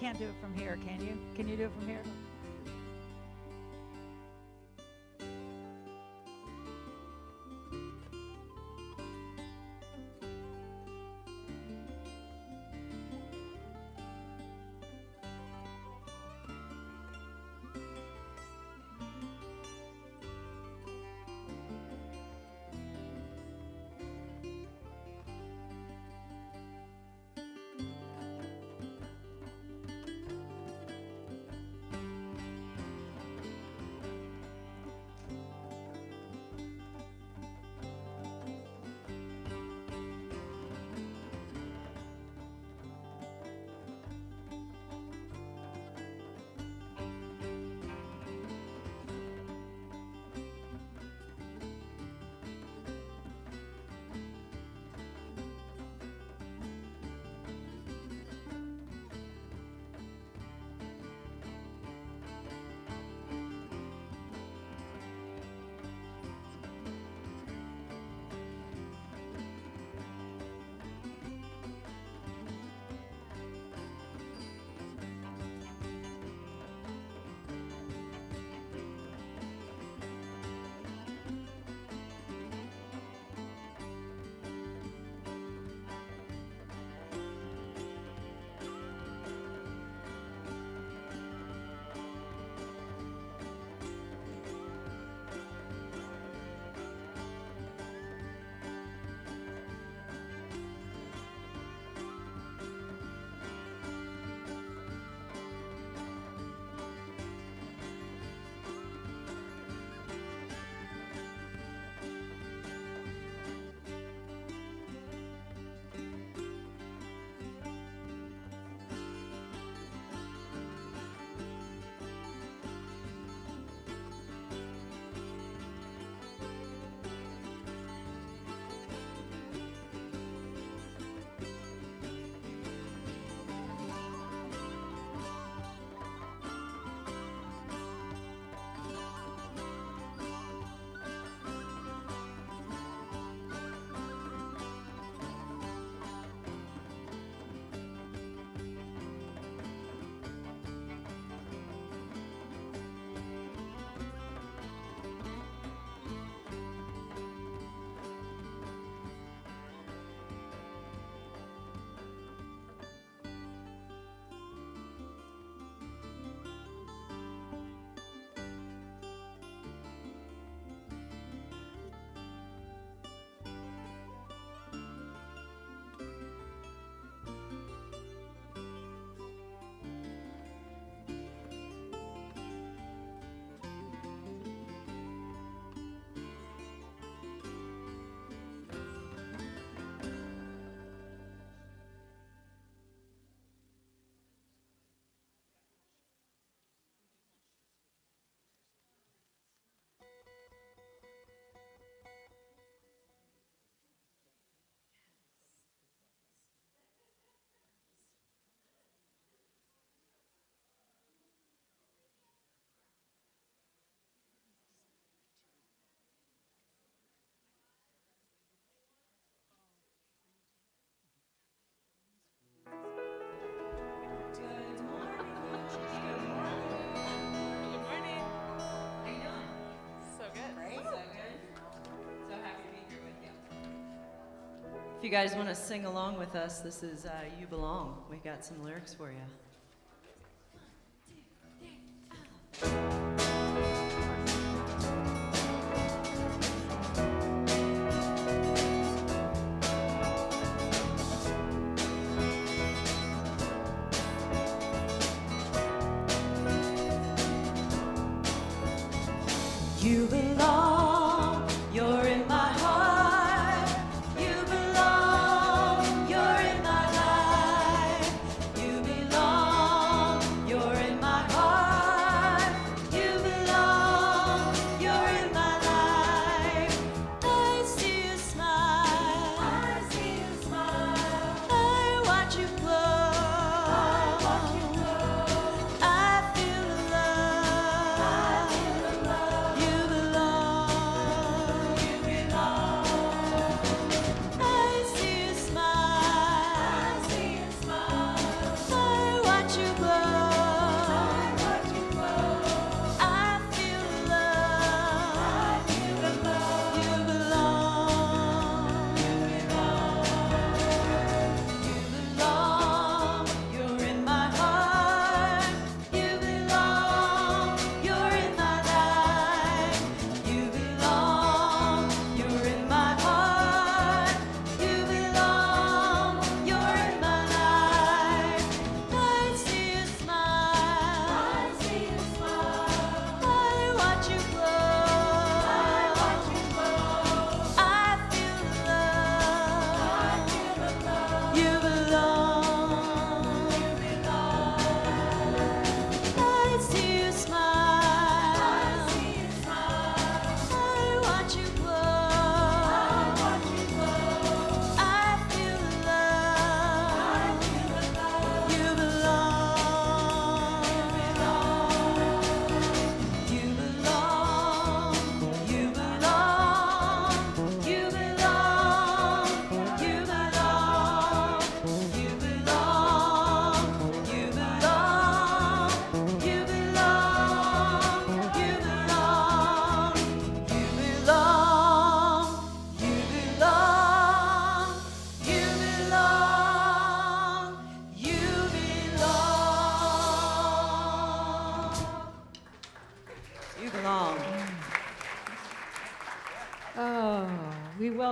can't do it from here, can you? Can you do it from here? If you guys want to sing along with us, this is You Belong. We got some lyrics for you. You belong, you're in my heart. You belong, you're in my life. You belong.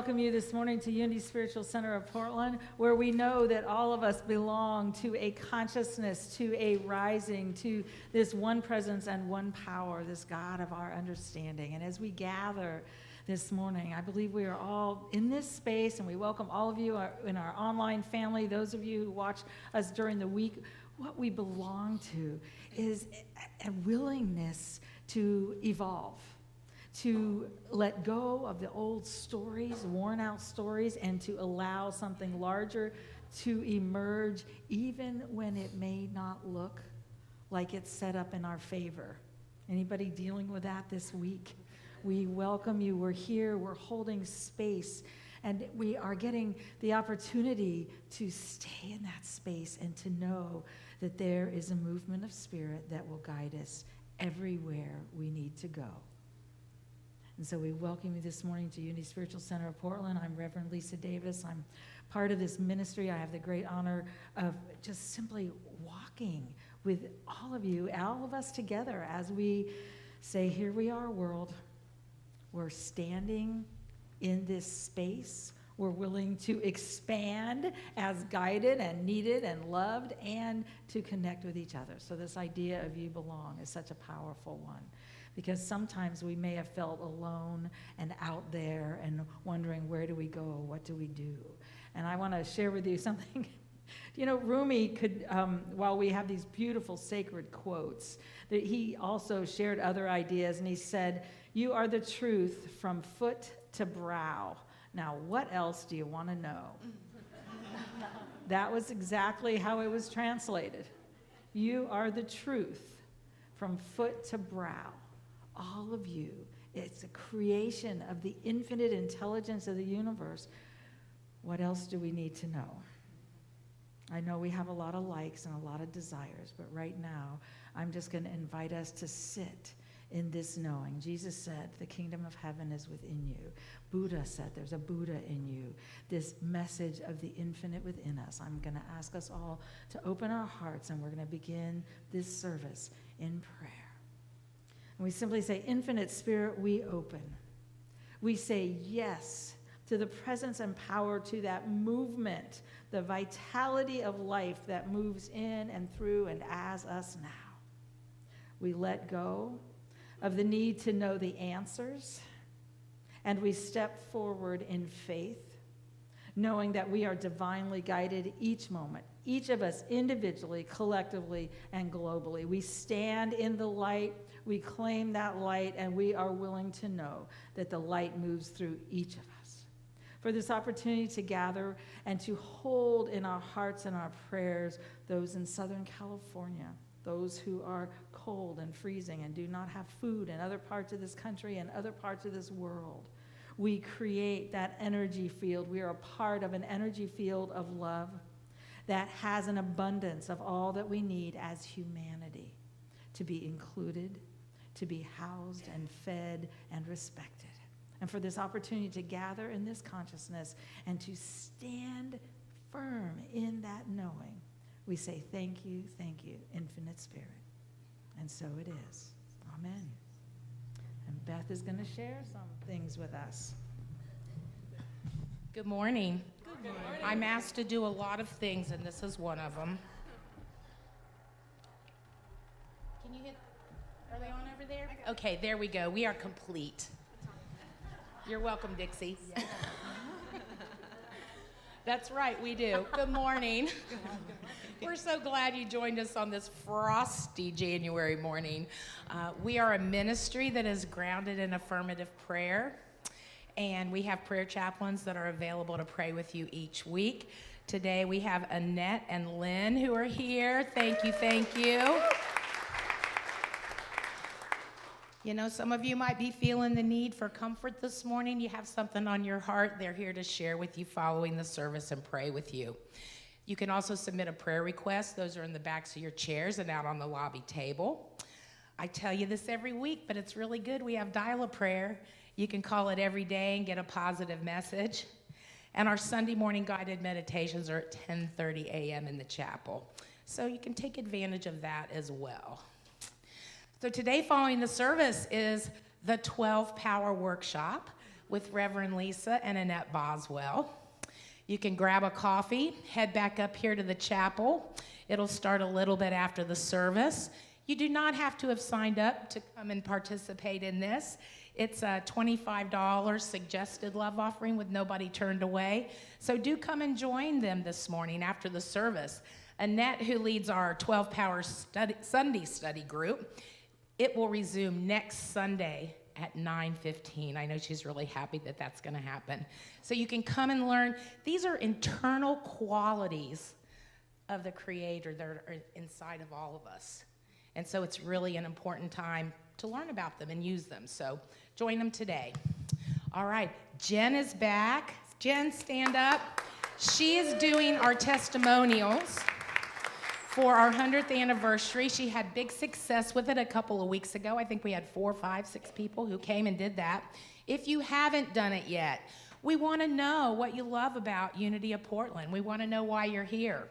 welcome you this morning to Unity Spiritual Center of Portland, where we know that all of us belong to a consciousness, to a rising, to this one presence and one power, this God of our understanding. And as we gather this morning, I believe we are all in this space, and we welcome all of you in our online family, those of you who watch us during the week. What we belong to is a willingness to evolve, to let go of the old stories, worn out stories, and to allow something larger to emerge, even when it may not look like it's set up in our favor. Anybody dealing with that this week? We welcome you. We're here. We're holding space. And we are getting the opportunity to stay in that space and to know that there is a movement of spirit that will guide us everywhere we need to go. And so we welcome you this morning to Unity Spiritual Center of Portland. I'm Reverend Lisa Davis. I'm part of this ministry. I have the great honor of just simply walking with all of you, all of us together as we say, here we are, world. We're standing in this space. We're willing to expand as guided and needed and loved, and to connect with each other. So this idea of you belong is such a powerful one, because sometimes we may have felt alone and out there and wondering, where do we go? What do we do? And I want to share with you something. You know, Rumi could, while we have these beautiful sacred quotes, that he also shared other ideas, and he said, you are the truth from foot to brow. Now, what else do you want to know? That was exactly how it was translated. You are the truth from foot to brow. All of you. It's a creation of the infinite intelligence of the universe. What else do we need to know? I know we have a lot of likes and a lot of desires, but right now, I'm just going to invite us to sit in this knowing. Jesus said, the kingdom of heaven is within you. Buddha said, there's a Buddha in you. This message of the infinite within us. I'm going to ask us all to open our hearts, and we're going to begin this service in prayer. And we simply say, infinite spirit, we open. We say yes to the presence and power, to that movement, the vitality of life that moves in and through and as us now. We let go of the need to know the answers, and we step forward in faith, knowing that we are divinely guided each moment, each of us individually, collectively, and globally. We stand in the light, we claim that light, and we are willing to know that the light moves through each of us. For this opportunity to gather and to hold in our hearts and our prayers those in Southern California, those who are cold and freezing and do not have food in other parts of this country and other parts of this world. We create that energy field. We are a part of an energy field of love that has an abundance of all that we need as humanity, to be included, to be housed and fed and respected. And for this opportunity to gather in this consciousness and to stand firm in that knowing, we say thank you, infinite spirit. And so it is. Amen. And Beth is going to share some things with us. Good morning. Good morning. I'm asked to do a lot of things, and this is one of them. Can you hit? Are they on over there? Okay, there we go. We are complete. You're welcome, Dixie. Yeah. That's right, we do. Good morning. We're so glad you joined us on this frosty January morning. We are a ministry that is grounded in affirmative prayer, and we have prayer chaplains that are available to pray with you each week. Today we have Annette and Lynn who are here. Thank you, thank you. You know, some of you might be feeling the need for comfort this morning. You have something on your heart. They're here to share with you following the service and pray with you. You can also submit a prayer request. Those are in the backs of your chairs and out on the lobby table. I tell you this every week, but it's really good. We have Dial-A-Prayer. You can call it every day and get a positive message. And our Sunday morning guided meditations are at 10:30 a.m. in the chapel. So you can take advantage of that as well. So today, following the service, is the 12 Power Workshop, with Reverend Lisa and Annette Boswell. You can grab a coffee, head back up here to the chapel. It'll start a little bit after the service. You do not have to have signed up to come and participate in this. It's a $25 suggested love offering with nobody turned away. So do come and join them this morning after the service. Annette, who leads our 12-Power Sunday study group, it will resume next Sunday at 9:15. I know she's really happy that that's going to happen. So you can come and learn. These are internal qualities of the Creator that are inside of all of us. And so it's really an important time to learn about them and use them. So join them today. All right, Jen is back. Jen, stand up. She is doing our testimonials for our 100th anniversary. She had big success with it a couple of weeks ago. I think we had 4, 5, 6 people who came and did that. If you haven't done it yet, we want to know what you love about Unity of Portland. We want to know why you're here.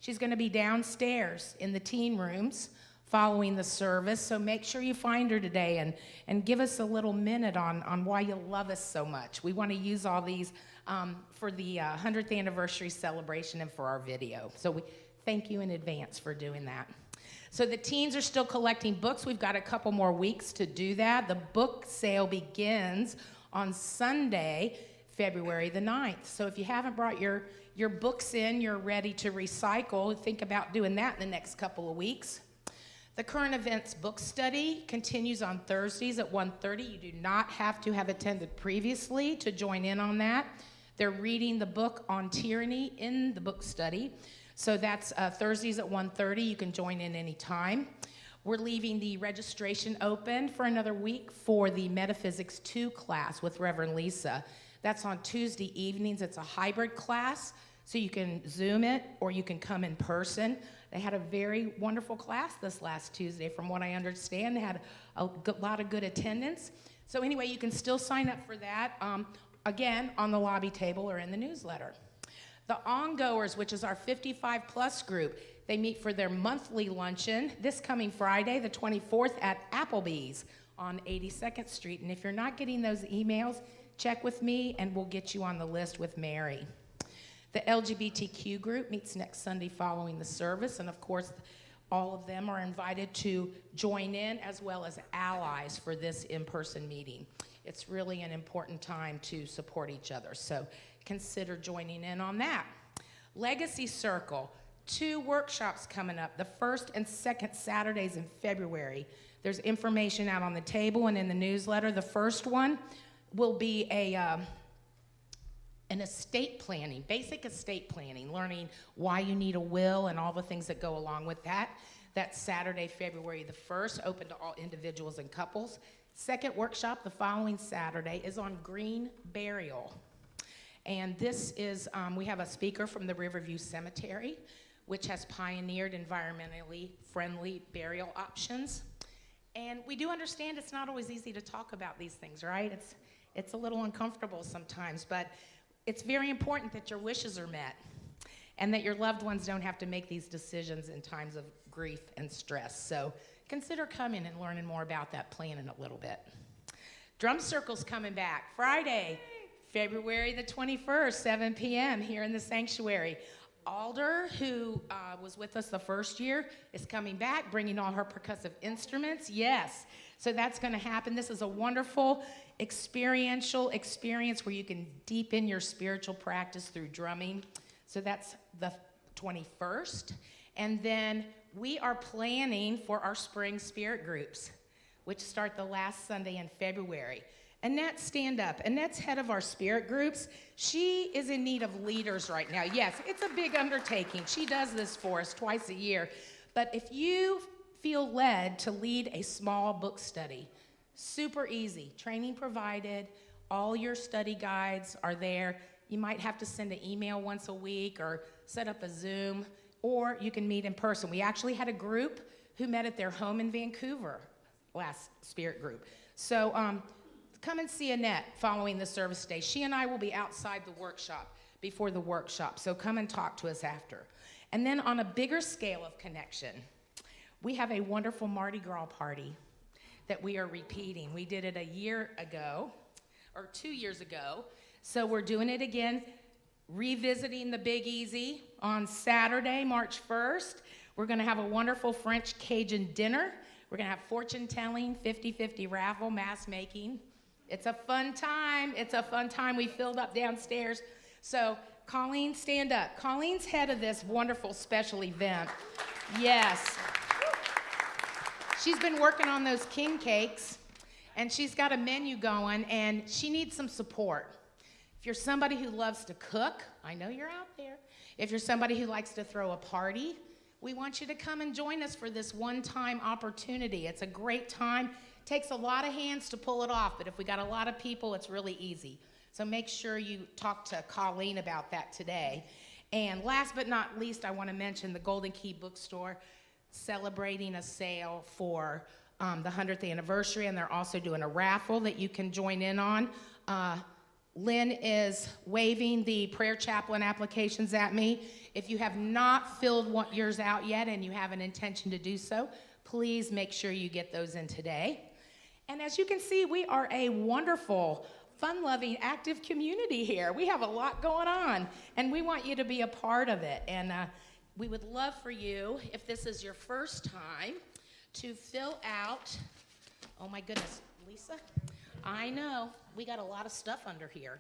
She's going to be downstairs in the teen rooms following the service, so make sure you find her today and give us a little minute on why you love us so much. We want to use all these for the 100th anniversary celebration and for our video. So we thank you in advance for doing that. So the teens are still collecting books. We've got a couple more weeks to do that. The book sale begins on Sunday, February the 9th. So if you haven't brought your books in, you're ready to recycle, think about doing that in the next couple of weeks. The current events book study continues on Thursdays at 1:30. You do not have to have attended previously to join in on that. They're reading the book on tyranny in the book study. So that's Thursdays at 1:30. You can join in anytime. We're leaving the registration open for another week for the Metaphysics 2 class with Reverend Lisa. That's on Tuesday evenings. It's a hybrid class, so you can Zoom it or you can come in person. They had a very wonderful class this last Tuesday, from what I understand. They had a lot of good attendance. So anyway, you can still sign up for that, again, on the lobby table or in the newsletter. The ongoers, which is our 55-plus group, they meet for their monthly luncheon this coming Friday, the 24th, at Applebee's on 82nd Street. And if you're not getting those emails, check with me, and we'll get you on the list with Mary. The LGBTQ group meets next Sunday following the service, and of course, all of them are invited to join in, as well as allies for this in-person meeting. It's really an important time to support each other, so consider joining in on that. Legacy Circle, 2 workshops coming up, the first and second Saturdays in February. There's information out on the table and in the newsletter. The first one will be an estate planning, basic estate planning, learning why you need a will and all the things that go along with that. That's Saturday, February the 1st, open to all individuals and couples. Second workshop, the following Saturday, is on green burial. And this is, we have a speaker from the Riverview Cemetery, which has pioneered environmentally friendly burial options. And we do understand it's not always easy to talk about these things, right? It's a little uncomfortable sometimes, but it's very important that your wishes are met and that your loved ones don't have to make these decisions in times of grief and stress. So consider coming and learning more about that plan in a little bit. Drum Circle's coming back Friday, February the 21st, 7 p.m. here in the sanctuary. Alder, who was with us the first year, is coming back, bringing all her percussive instruments. Yes, so that's going to happen. This is a wonderful experiential experience where you can deepen your spiritual practice through drumming. So that's the 21st. And then we are planning for our spring spirit groups, which start the last Sunday in February. Annette, stand up. Annette's head of our spirit groups. She is in need of leaders right now. Yes, it's a big undertaking. She does this for us twice a year. But if you feel led to lead a small book study, super easy. Training provided. All your study guides are there. You might have to send an email once a week or set up a Zoom, or you can meet in person. We actually had a group who met at their home in Vancouver, last spirit group. So come and see Annette following the service today. She and I will be outside the workshop before the workshop, so come and talk to us after. And then on a bigger scale of connection, we have a wonderful Mardi Gras party that we are repeating. We did it a year ago, or 2 years ago. So we're doing it again, revisiting the Big Easy on Saturday, March 1st. We're going to have a wonderful French Cajun dinner. We're going to have fortune telling, 50-50 raffle, mask making. It's a fun time. It's a fun time. We filled up downstairs. So Colleen, stand up. Colleen's head of this wonderful special event. Yes. She's been working on those king cakes, and she's got a menu going, and she needs some support. If you're somebody who loves to cook, I know you're out there. If you're somebody who likes to throw a party, we want you to come and join us for this one-time opportunity. It's a great time. Takes a lot of hands to pull it off, but if we got a lot of people, it's really easy. So make sure you talk to Colleen about that today. And last but not least, I want to mention the Golden Key Bookstore celebrating a sale for the 100th anniversary, and they're also doing a raffle that you can join in on. Lynn is waving the prayer chaplain applications at me. If you have not filled yours out yet and you have an intention to do so, please make sure you get those in today. And as you can see, we are a wonderful, fun-loving, active community here. We have a lot going on, and we want you to be a part of it. And we would love for you, if this is your first time, to fill out, oh my goodness, Lisa? I know, we got a lot of stuff under here.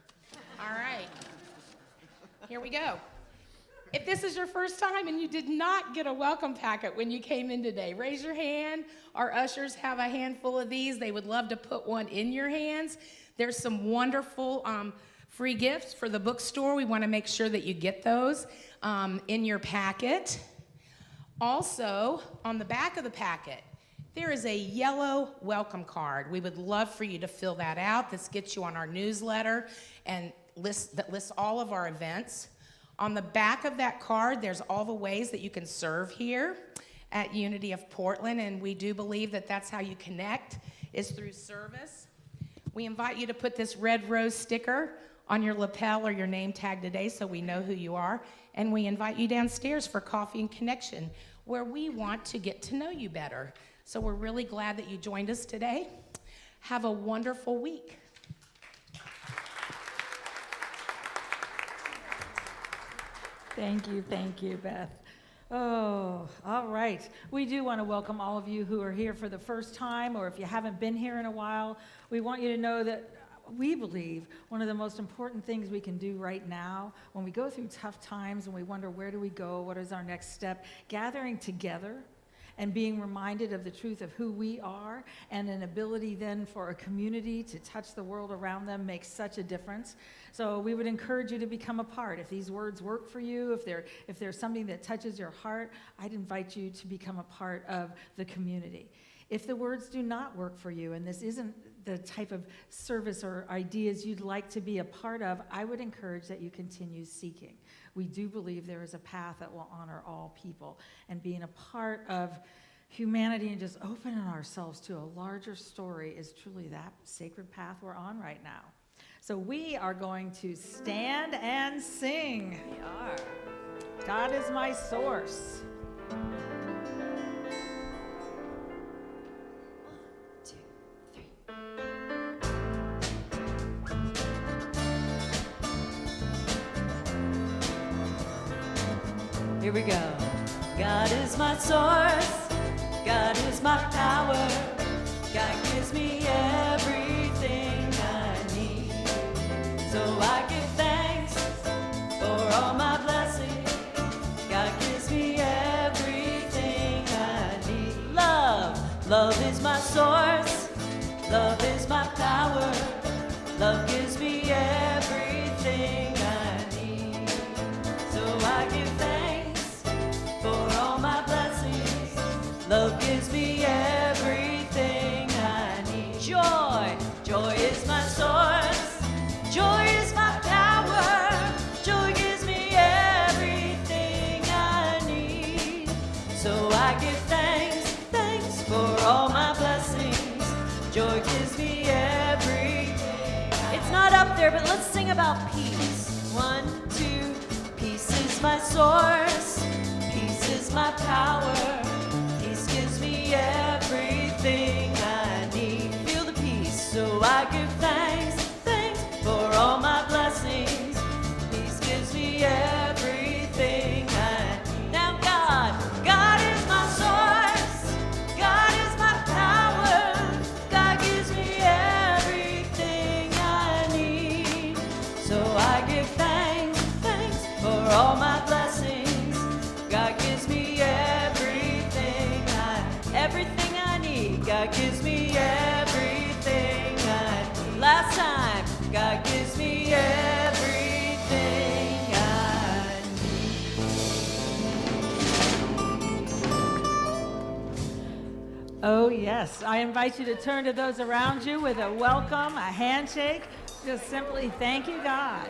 All right, here we go. If this is your first time and you did not get a welcome packet when you came in today, raise your hand. Our ushers have a handful of these. They would love to put one in your hands. There's some wonderful free gifts for the bookstore. We want to make sure that you get those in your packet. Also, on the back of the packet, there is a yellow welcome card. We would love for you to fill that out. This gets you on our newsletter and lists all of our events. On the back of that card, there's all the ways that you can serve here at Unity of Portland, and we do believe that that's how you connect, is through service. We invite you to put this red rose sticker on your lapel or your name tag today so we know who you are, and we invite you downstairs for coffee and connection, where we want to get to know you better. So we're really glad that you joined us today. Have a wonderful week. Thank you, Beth. Oh, all right. We do want to welcome all of you who are here for the first time, or if you haven't been here in a while. We want you to know that we believe one of the most important things we can do right now when we go through tough times and we wonder where do we go, what is our next step, gathering together and being reminded of the truth of who we are, and an ability then for a community to touch the world around them makes such a difference. So we would encourage you to become a part. If these words work for you, if there's something that touches your heart, I'd invite you to become a part of the community. If the words do not work for you, and this isn't the type of service or ideas you'd like to be a part of, I would encourage that you continue seeking. We do believe there is a path that will honor all people, and being a part of humanity and just opening ourselves to a larger story is truly that sacred path we're on right now. So we are going to stand and sing. We are. God is my source. 2, 3. Here we go. God is my source. God is my power. God gives me everything I need. So I give thanks for all my blessings. God gives me everything I need. Love is my source. Love is my power. Love gives me everything I need. So I give thanks for all my blessings. Love gives me everything I need. Joy is my source. Joy is my power. Joy gives me everything I need. So I give thanks for all my blessings. Joy gives me everything. It's not up there, but let's sing about peace. 1, 2. Peace is my source. Peace is my power. Peace gives me everything I need. Feel the peace, so I give thanks gives me everything I need. God gives me everything I need. Last time, God gives me everything I need. Oh, yes. I invite you to turn to those around you with a welcome, a handshake. Just simply thank you, God.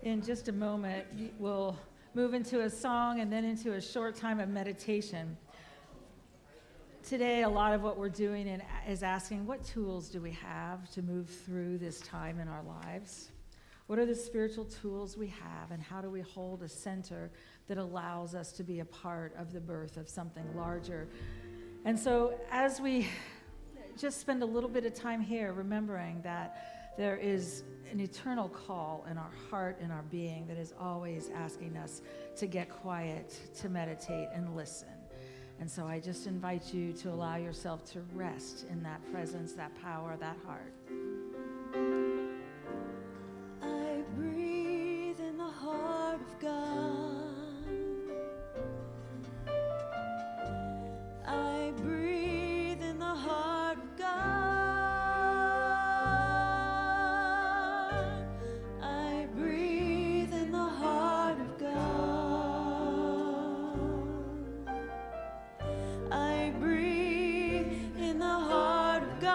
In just a moment, we'll move into a song and then into a short time of meditation. Today, a lot of what we're doing is asking, what tools do we have to move through this time in our lives? What are the spiritual tools we have, and how do we hold a center that allows us to be a part of the birth of something larger? And so as we just spend a little bit of time here remembering that there is an eternal call in our heart and our being that is always asking us to get quiet, to meditate and listen. And so I just invite you to allow yourself to rest in that presence, that power, that heart. I breathe in the heart of God. I breathe in the heart of God. I breathe in the heart of God. I breathe in the heart of God.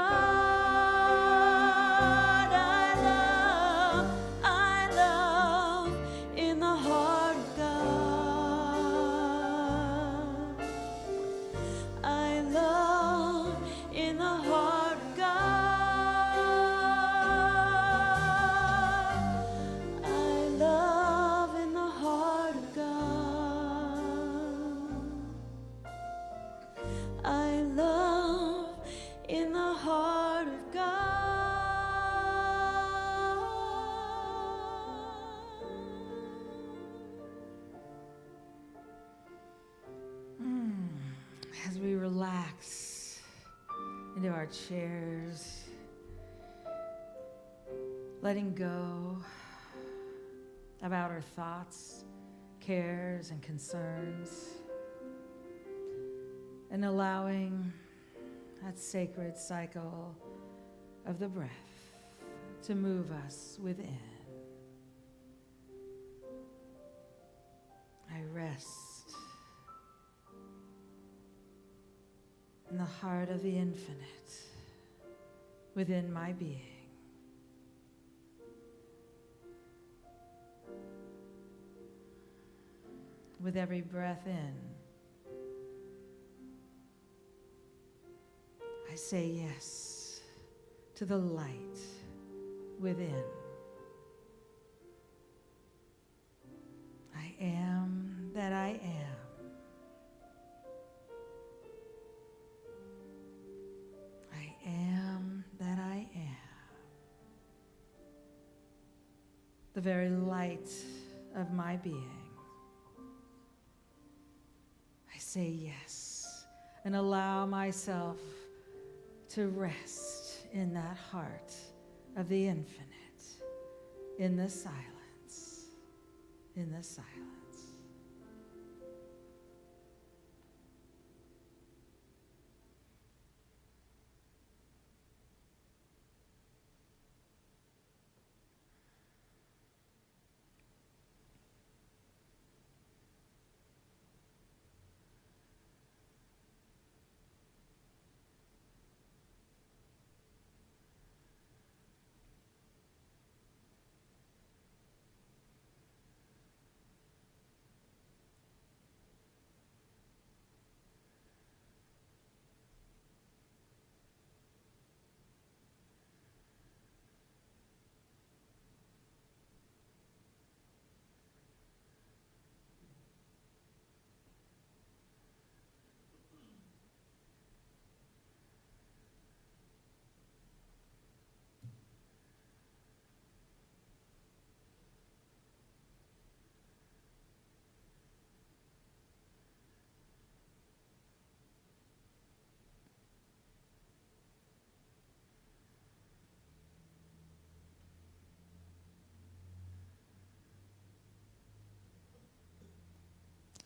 we relax into our chairs, letting go about our thoughts, cares, and concerns, and allowing that sacred cycle of the breath to move us within. I rest in the heart of the infinite within my being. With every breath in, I say yes to the light within. I am that I am. I am that I am. The very light of my being. I say yes and allow myself to rest in that heart of the infinite, in the silence, in the silence.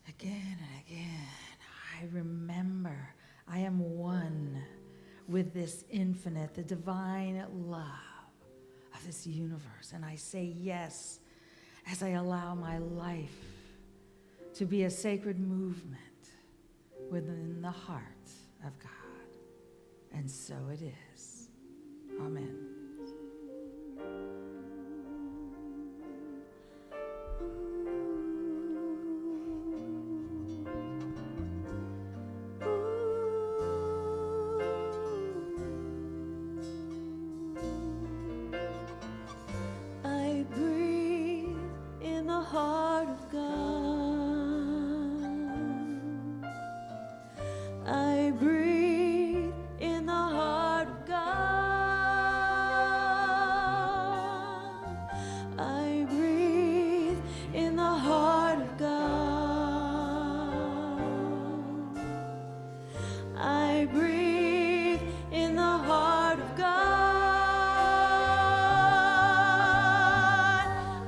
Again and again, I remember I am one with this infinite, the divine love of this universe. And I say yes as I allow my life to be a sacred movement within the heart of God. And so it is. Amen. I breathe in the heart of God. I breathe in the heart of God. I breathe in the heart of God. I breathe in the heart of God.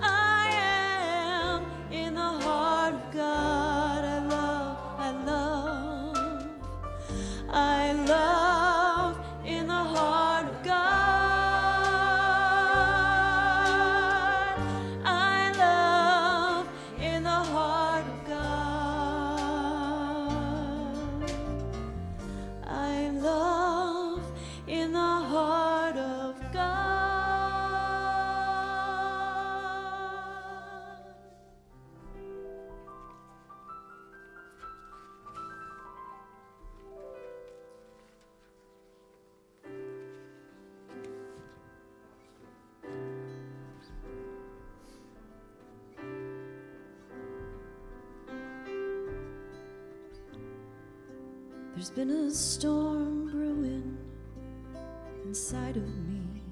I am in the heart of God. I love in the heart of God. I love in the heart of God. I love in the heart of God. There's been a storm brewing inside of me.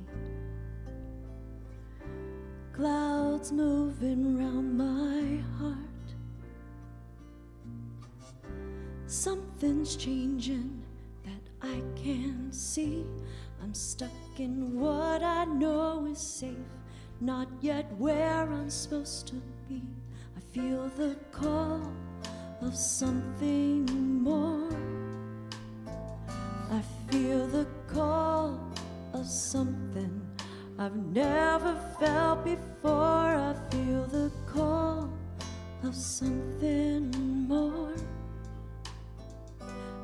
Clouds moving round my heart. Something Nothing's changing that I can see. I'm stuck in what I know is safe, not yet where I'm supposed to be. I feel the call of something more. I feel the call of something I've never felt before. I feel the call of something more.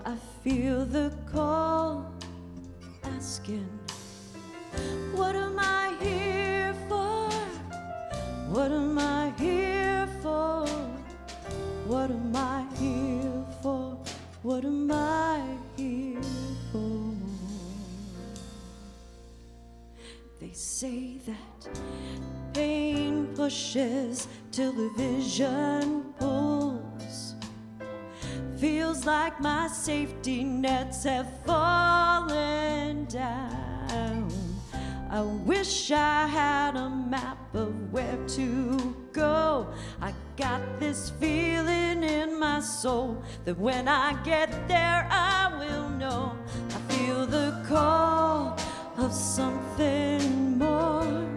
I feel the call asking, what am I here for? What am I here for? What am I here for? What am I here for? They say that pain pushes till the vision pulls. Feels like my safety nets have fallen down. I wish I had a map of where to go. I got this feeling in my soul that when I get there I will know. I feel the call of something more.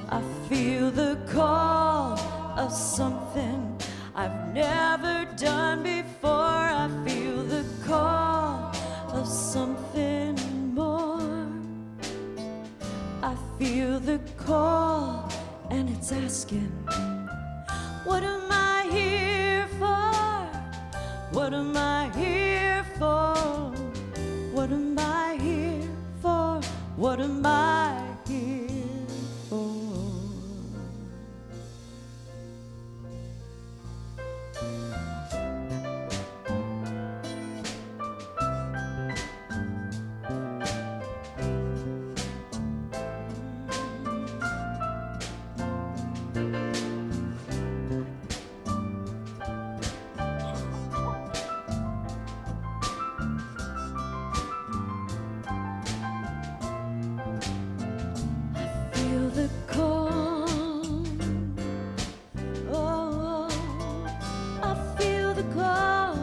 I feel the call of something I've never done before. I feel the call of something more. I feel the call and it's asking, what am I here for? What am I here for? What am I here for? What am I here for? Feel the call. Oh, I feel the call.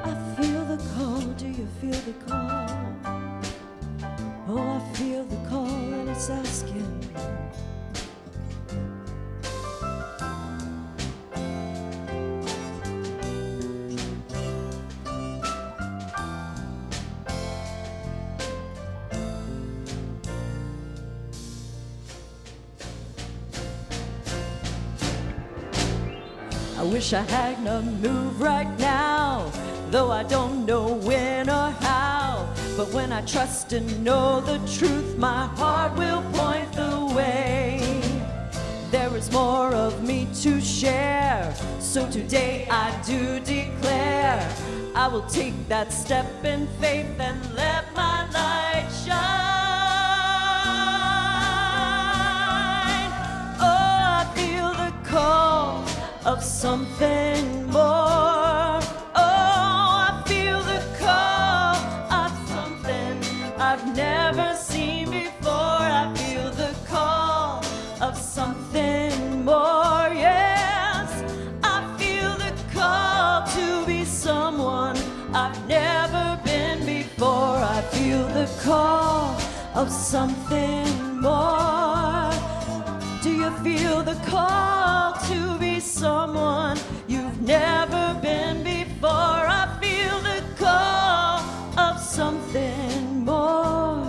I feel the call. Do you feel the call? Oh, I feel the call and it's asking. I wish I had a move right now, though I don't know when or how. But when I trust and know the truth, my heart will point the way. There is more of me to share, so today I do declare I will take that step in faith and let my light shine. Oh, I feel the call of something more. Oh, I feel the call of something I've never seen before. I feel the call of something more. Yes, I feel the call to be someone I've never been before. I feel the call of something more. Do you feel the call to be someone you've never been before? I feel the call of something more.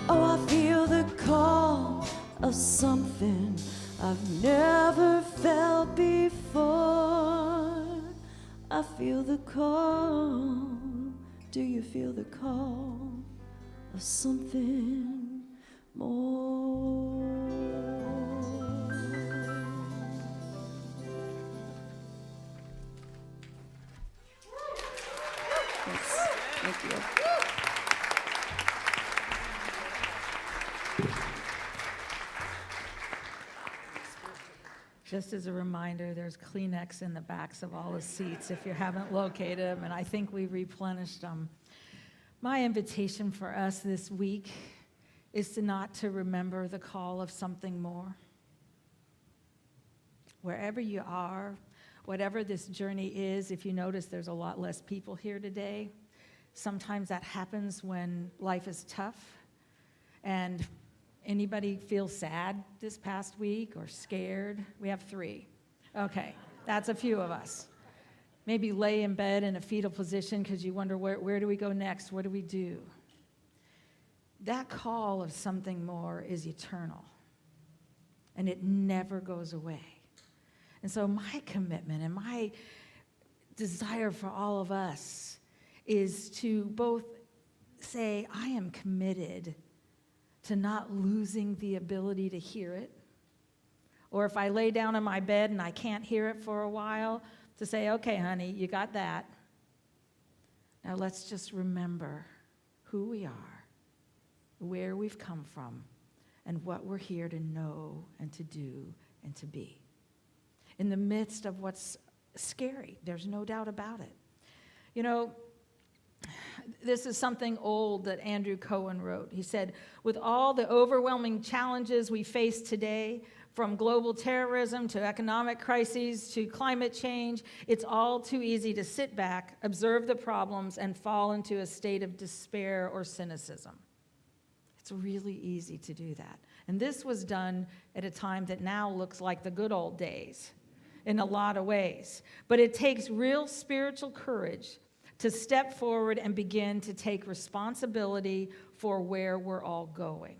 Oh, I feel the call of something I've never felt before. I feel the call. Do you feel the call of something more? Thank you. Just as a reminder, there's Kleenex in the backs of all the seats if you haven't located them, and I think we replenished them. My invitation for us this week is not to remember the call of something more, wherever you are, whatever this journey is. If you notice, there's a lot less people here today. Sometimes that happens when life is tough. And anybody feel sad this past week or scared? We have 3. Okay, that's a few of us. Maybe lay in bed in a fetal position because you wonder, where do we go next? What do we do? That call of something more is eternal, and it never goes away. And so my commitment and my desire for all of us is to both say, I am committed to not losing the ability to hear it. Or if I lay down in my bed and I can't hear it for a while, to say, okay, honey, you got that. Now let's just remember who we are, where we've come from, and what we're here to know and to do and to be. In the midst of what's scary, there's no doubt about it. You know, this is something old that Andrew Cohen wrote. He said, with all the overwhelming challenges we face today, from global terrorism to economic crises to climate change, it's all too easy to sit back, observe the problems, and fall into a state of despair or cynicism. It's really easy to do that. And this was done at a time that now looks like the good old days in a lot of ways. But it takes real spiritual courage to step forward and begin to take responsibility for where we're all going.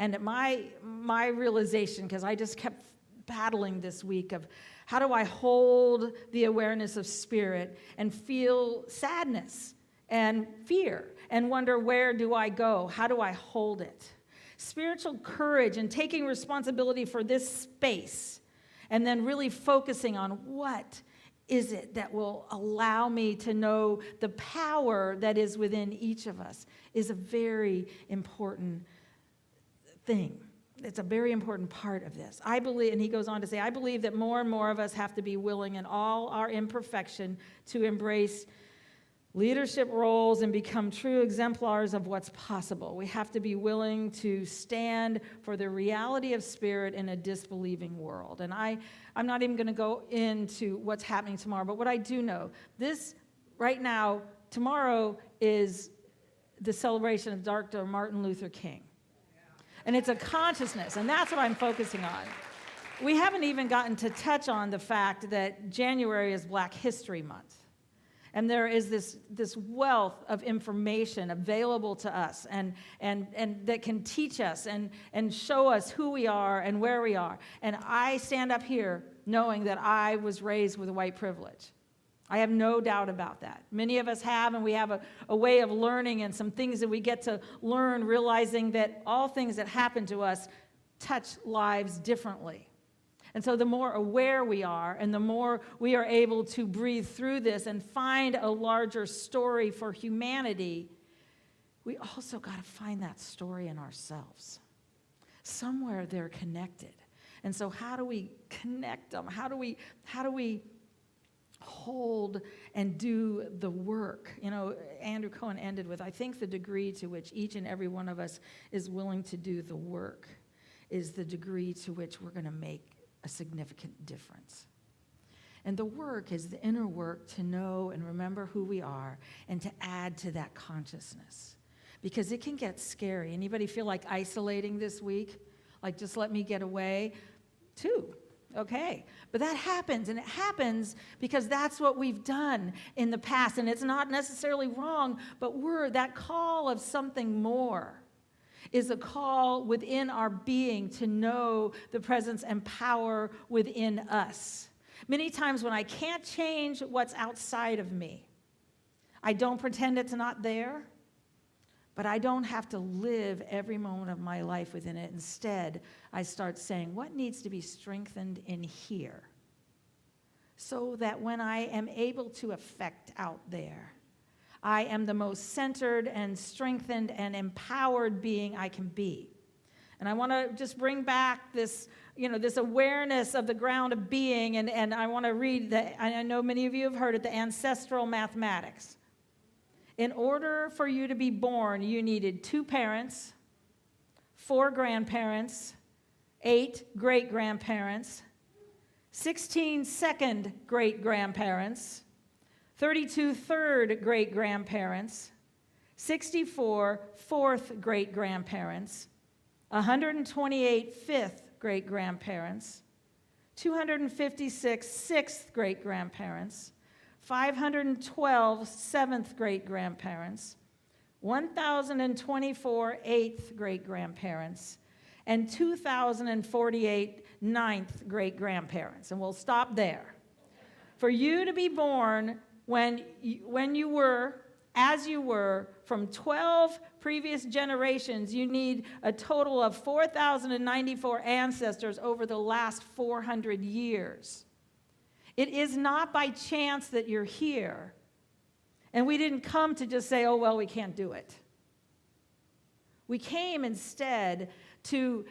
And my realization, because I just kept battling this week of how do I hold the awareness of spirit and feel sadness and fear and wonder, where do I go? How do I hold it? Spiritual courage and taking responsibility for this space and then really focusing on what is it that will allow me to know the power that is within each of us is a very important thing. It's a very important part of this. I believe, and he goes on to say, I believe that more and more of us have to be willing in all our imperfection to embrace leadership roles and become true exemplars of what's possible. We have to be willing to stand for the reality of spirit in a disbelieving world. And I'm not even going to go into what's happening tomorrow, but what I do know, this right now, tomorrow is the celebration of Dr. Martin Luther King. And it's a consciousness, and that's what I'm focusing on. We haven't even gotten to touch on the fact that January is Black History Month. And there is this wealth of information available to us and that can teach us and show us who we are and where we are. And I stand up here knowing that I was raised with white privilege. I have no doubt about that. Many of us have, and we have a way of learning and some things that we get to learn, realizing that all things that happen to us touch lives differently. And so the more aware we are and the more we are able to breathe through this and find a larger story for humanity, we also got to find that story in ourselves. Somewhere they're connected. And so how do we connect them? How do we hold and do the work? You know, Andrew Cohen ended with, I think the degree to which each and every one of us is willing to do the work is the degree to which we're going to make a significant difference. And the work is the inner work to know and remember who we are and to add to that consciousness. Because it can get scary. Anybody feel like isolating this week? Like, just let me get away? Too. Okay, but that happens, and it happens because that's what we've done in the past, and it's not necessarily wrong, but that call of something more is a call within our being to know the presence and power within us. Many times when I can't change what's outside of me, I don't pretend it's not there, but I don't have to live every moment of my life within it. Instead, I start saying, what needs to be strengthened in here? So that when I am able to affect out there, I am the most centered and strengthened and empowered being I can be. And I want to just bring back this, this awareness of the ground of being, and I want to read I know many of you have heard it, the ancestral mathematics. In order for you to be born, you needed 2 parents, 4 grandparents, 8 great-grandparents, 16 second great-grandparents, 32 third great-grandparents, 64 fourth great-grandparents, 128 fifth great-grandparents, 256 sixth great-grandparents, 512 seventh great-grandparents, 1,024 eighth great-grandparents, and 2,048 ninth great-grandparents. And we'll stop there. For you to be born when you were, as you were, from 12 previous generations, you need a total of 4,094 ancestors over the last 400 years. It is not by chance that you're here. And we didn't come to just say, oh, well, we can't do it. We came instead to,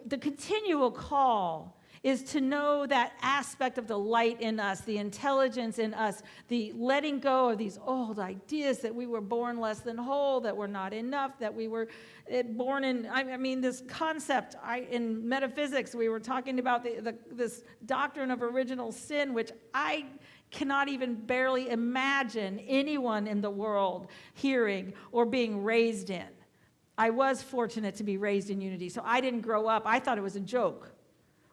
the continual call is to know that aspect of the light in us, the intelligence in us, the letting go of these old ideas that we were born less than whole, that we're not enough, that we were born in, I mean, this concept in metaphysics, we were talking about this doctrine of original sin, which I cannot even barely imagine anyone in the world hearing or being raised in. I was fortunate to be raised in Unity, so I didn't grow up. I thought it was a joke.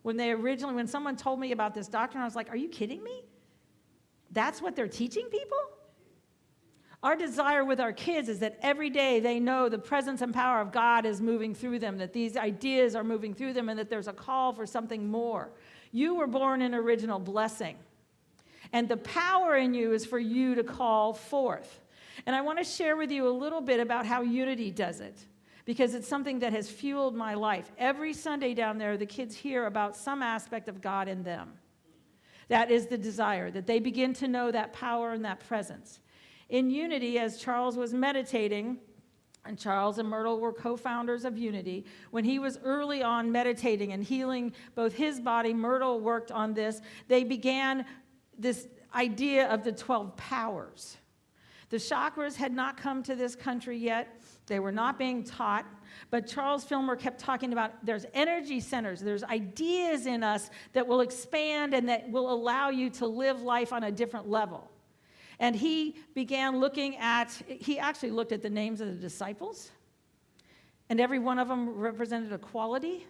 When someone told me about this doctrine, I was like, are you kidding me? That's what they're teaching people? Our desire with our kids is that every day they know the presence and power of God is moving through them, that these ideas are moving through them, and that there's a call for something more. You were born in original blessing, and the power in you is for you to call forth. And I want to share with you a little bit about how Unity does it, because it's something that has fueled my life. Every Sunday down there, the kids hear about some aspect of God in them. That is the desire, that they begin to know that power and that presence. In Unity, as Charles was meditating, and Charles and Myrtle were co-founders of Unity, when he was early on meditating and healing both his body, Myrtle worked on this, they began this idea of the 12 powers. The chakras had not come to this country yet. They were not being taught, but Charles Fillmore kept talking about there's energy centers, there's ideas in us that will expand and that will allow you to live life on a different level. And he began he actually looked at the names of the disciples, and every one of them represented a quality.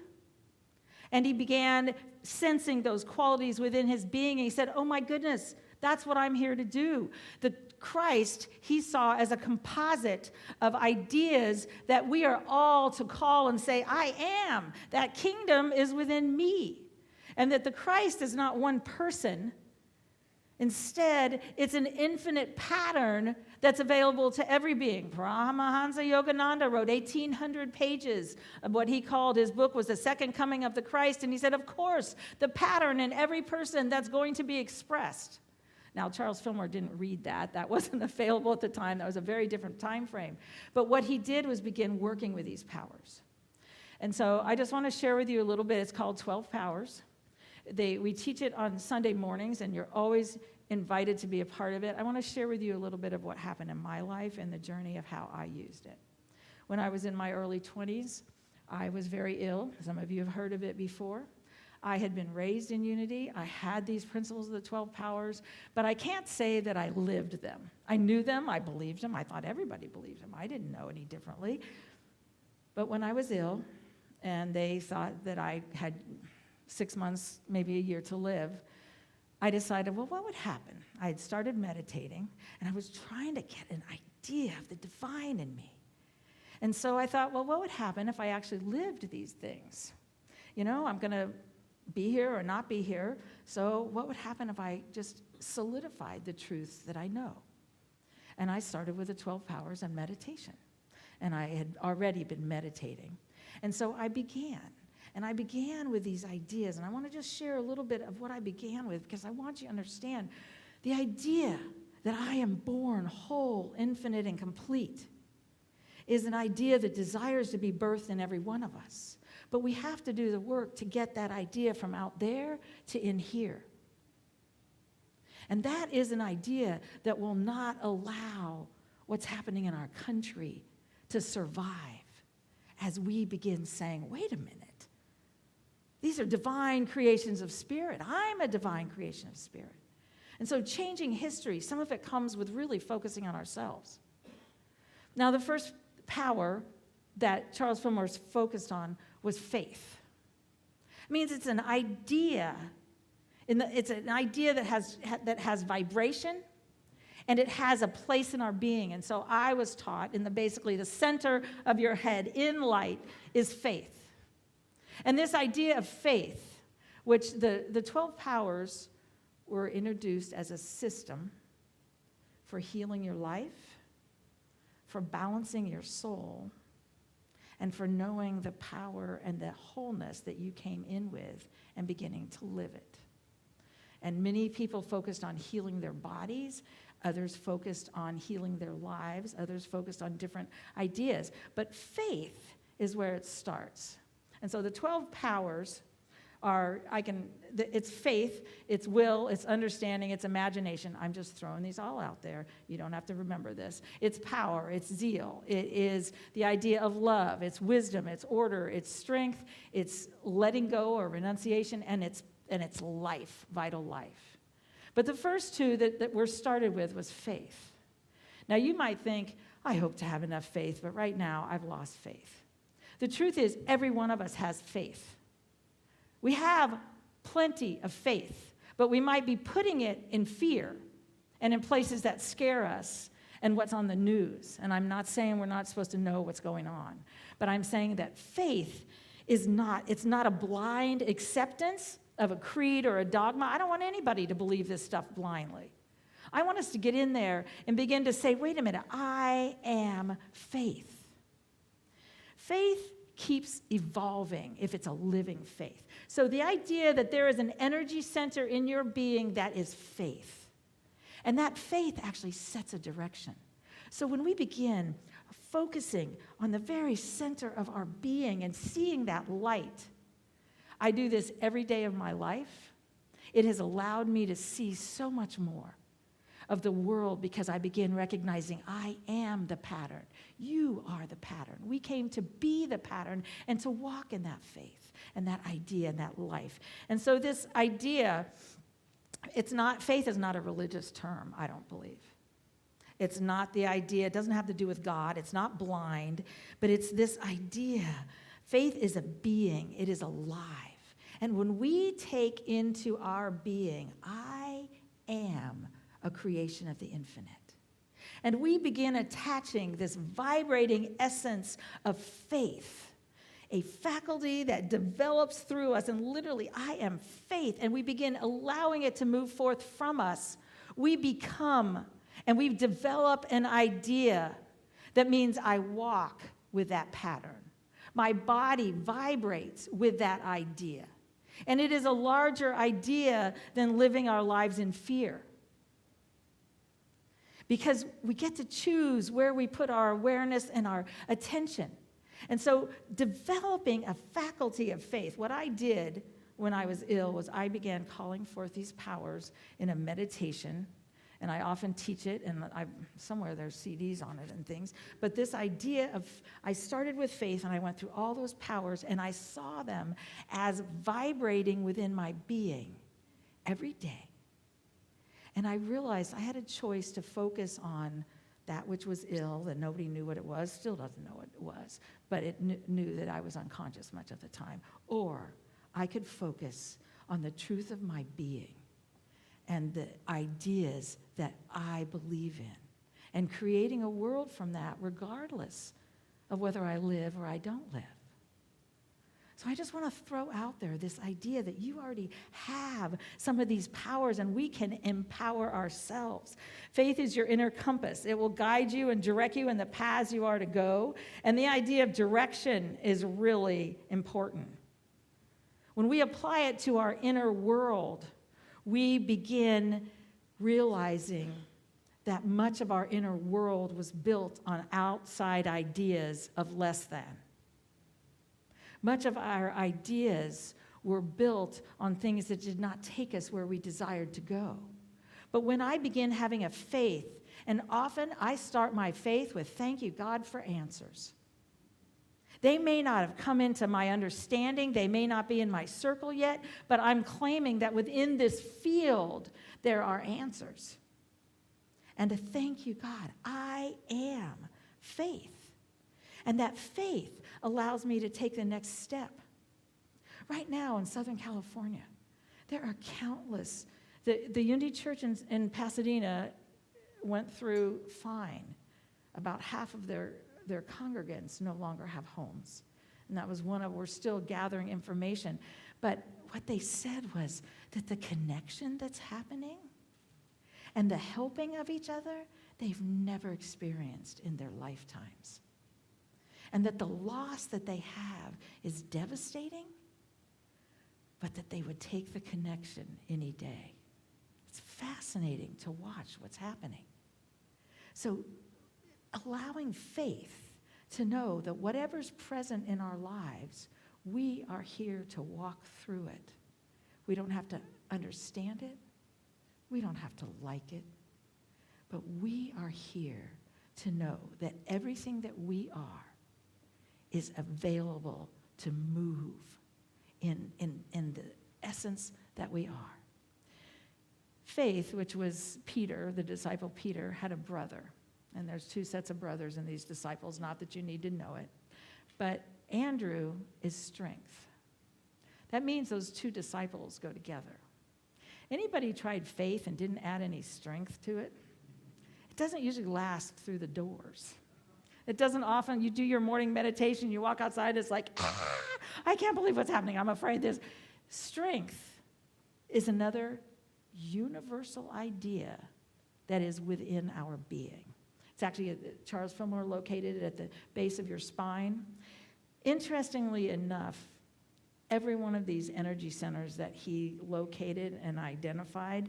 And he began sensing those qualities within his being, and he said, oh my goodness, that's what I'm here to do. The Christ, he saw as a composite of ideas that we are all to call and say, I am. That kingdom is within me. And that the Christ is not one person. Instead, it's an infinite pattern that's available to every being. Paramahansa Yogananda wrote 1,800 pages of what he called, his book was The Second Coming of the Christ. And he said, of course, the pattern in every person that's going to be expressed. Now, Charles Fillmore didn't read that. That wasn't available at the time. That was a very different time frame. But what he did was begin working with these powers. And so I just want to share with you a little bit. It's called 12 Powers. We teach it on Sunday mornings, and you're always invited to be a part of it. I want to share with you a little bit of what happened in my life and the journey of how I used it. When I was in my early 20s, I was very ill. Some of you have heard of it before. I had been raised in Unity. I had these principles of the 12 powers, but I can't say that I lived them. I knew them. I believed them. I thought everybody believed them. I didn't know any differently. But when I was ill, and they thought that I had 6 months, maybe a year to live, I decided, well, what would happen? I had started meditating, and I was trying to get an idea of the divine in me. And so I thought, well, what would happen if I actually lived these things? You know, I'm going to be here or not be here, so what would happen if I just solidified the truths that I know? And I started with the 12 powers and meditation. And I had already been meditating. And so I began. And I began with these ideas. And I want to just share a little bit of what I began with, because I want you to understand the idea that I am born whole, infinite, and complete is an idea that desires to be birthed in every one of us. But we have to do the work to get that idea from out there to in here. And that is an idea that will not allow what's happening in our country to survive as we begin saying, wait a minute, These are divine creations of spirit. I'm a divine creation of spirit. And so changing history, some of it comes with really focusing on ourselves. Now, the first power that Charles Fillmore focused on was faith. It means it's an idea. It's an idea that has vibration, and it has a place in our being. And so I was taught basically the center of your head in light is faith. And this idea of faith, which the 12 powers were introduced as a system for healing your life, for balancing your soul, and for knowing the power and the wholeness that you came in with and beginning to live it. And many people focused on healing their bodies, others focused on healing their lives, others focused on different ideas. But faith is where it starts. And so the 12 powers it's faith, it's will, it's understanding, it's imagination. I'm just throwing these all out there. You don't have to remember this. It's power, it's zeal, it is the idea of love, it's wisdom, it's order, it's strength, it's letting go or renunciation, and it's life, vital life. But the first two that we're started with was faith. Now you might think, I hope to have enough faith, but right now I've lost faith. The truth is, every one of us has faith. We have plenty of faith, but we might be putting it in fear and in places that scare us and what's on the news. And I'm not saying we're not supposed to know what's going on, but I'm saying that faith it's not a blind acceptance of a creed or a dogma. I don't want anybody to believe this stuff blindly. I want us to get in there and begin to say, wait a minute, I am faith. Faith keeps evolving if it's a living faith. So the idea that there is an energy center in your being that is faith, and that faith actually sets a direction. So when we begin focusing on the very center of our being and seeing that light, I do this every day of my life. It has allowed me to see so much more of the world because I begin recognizing I am the pattern. You are the pattern. We came to be the pattern and to walk in that faith and that idea and that life. And so this idea, faith is not a religious term, I don't believe. It's not the idea, it doesn't have to do with God, it's not blind, but it's this idea. Faith is a being, it is alive. And when we take into our being, I am a creation of the infinite. And we begin attaching this vibrating essence of faith, a faculty that develops through us, and literally, I am faith, and we begin allowing it to move forth from us. We become, and we develop an idea that means I walk with that pattern. My body vibrates with that idea. And it is a larger idea than living our lives in fear. Because we get to choose where we put our awareness and our attention. And so developing a faculty of faith, what I did when I was ill was I began calling forth these powers in a meditation. And I often teach it, and somewhere there's CDs on it and things. But this idea of, I started with faith, and I went through all those powers, and I saw them as vibrating within my being every day. And I realized I had a choice to focus on that which was ill, that nobody knew what it was, still doesn't know what it was, but it knew that I was unconscious much of the time. Or I could focus on the truth of my being and the ideas that I believe in, and creating a world from that regardless of whether I live or I don't live. So I just want to throw out there this idea that you already have some of these powers and we can empower ourselves. Faith is your inner compass. It will guide you and direct you in the paths you are to go. And the idea of direction is really important. When we apply it to our inner world, we begin realizing that much of our inner world was built on outside ideas of less than. Much of our ideas were built on things that did not take us where we desired to go. But when I begin having a faith, and often I start my faith with, thank you, God, for answers. They may not have come into my understanding. They may not be in my circle yet, but I'm claiming that within this field, there are answers. And to thank you, God, I am faith. And that faith allows me to take the next step. Right now in Southern California, there are countless. The Unity Church in Pasadena went through fine. About half of their congregants no longer have homes. And that was we're still gathering information. But what they said was that the connection that's happening and the helping of each other, they've never experienced in their lifetimes. And that the loss that they have is devastating, but that they would take the connection any day. It's fascinating to watch what's happening. So allowing faith to know that whatever's present in our lives, we are here to walk through it. We don't have to understand it. We don't have to like it. But we are here to know that everything that we are is available to move in the essence that we are. Faith, which was Peter, the disciple Peter, had a brother. And there's two sets of brothers in these disciples, not that you need to know it. But Andrew is strength. That means those two disciples go together. Anybody tried faith and didn't add any strength to it? It doesn't usually last through the doors. It doesn't often, you do your morning meditation, you walk outside, it's like, I can't believe what's happening. I'm afraid this. Strength is another universal idea that is within our being. It's actually, Charles Fillmore located it at the base of your spine. Interestingly enough, every one of these energy centers that he located and identified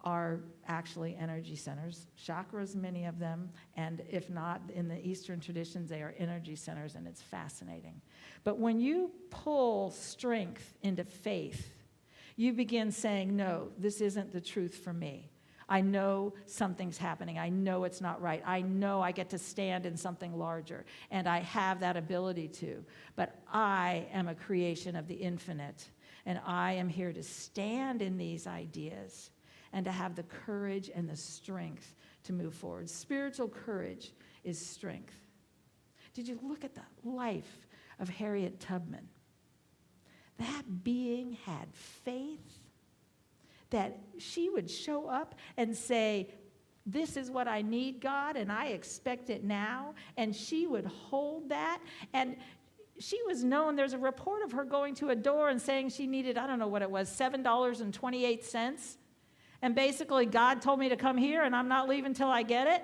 are actually energy centers. Chakras, many of them, and if not, in the Eastern traditions, they are energy centers, and it's fascinating. But when you pull strength into faith, you begin saying, no, this isn't the truth for me. I know something's happening. I know it's not right. I know I get to stand in something larger, and I have that ability to. But I am a creation of the infinite, and I am here to stand in these ideas and to have the courage and the strength to move forward. Spiritual courage is strength. Did you look at the life of Harriet Tubman? That being had faith that she would show up and say, this is what I need, God, and I expect it now. And she would hold that. And she was known, there's a report of her going to a door and saying she needed, I don't know what it was, $7.28. And basically, God told me to come here, and I'm not leaving till I get it.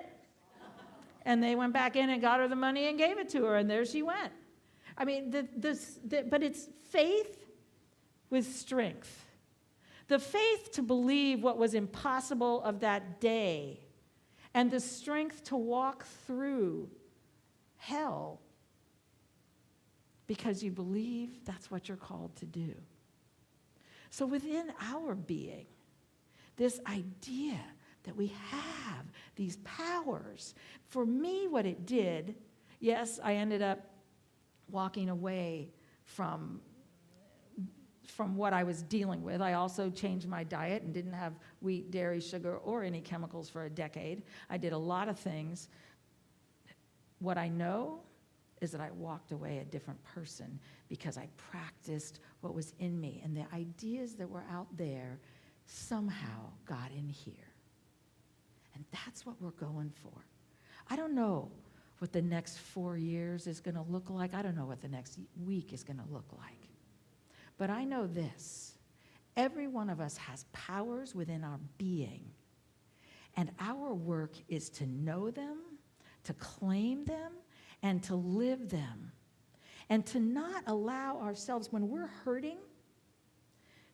And they went back in and got her the money and gave it to her, and there she went. I mean, but it's faith with strength. The faith to believe what was impossible of that day, and the strength to walk through hell because you believe that's what you're called to do. So within our being, this idea that we have these powers. For me, what it did, yes, I ended up walking away from what I was dealing with. I also changed my diet and didn't have wheat, dairy, sugar, or any chemicals for a decade. I did a lot of things. What I know is that I walked away a different person because I practiced what was in me. And the ideas that were out there somehow got in here. And that's what we're going for. I don't know what the next 4 years is going to look like. I don't know what the next week is going to look like. But I know this. Every one of us has powers within our being. And our work is to know them, to claim them, and to live them. And to not allow ourselves, when we're hurting,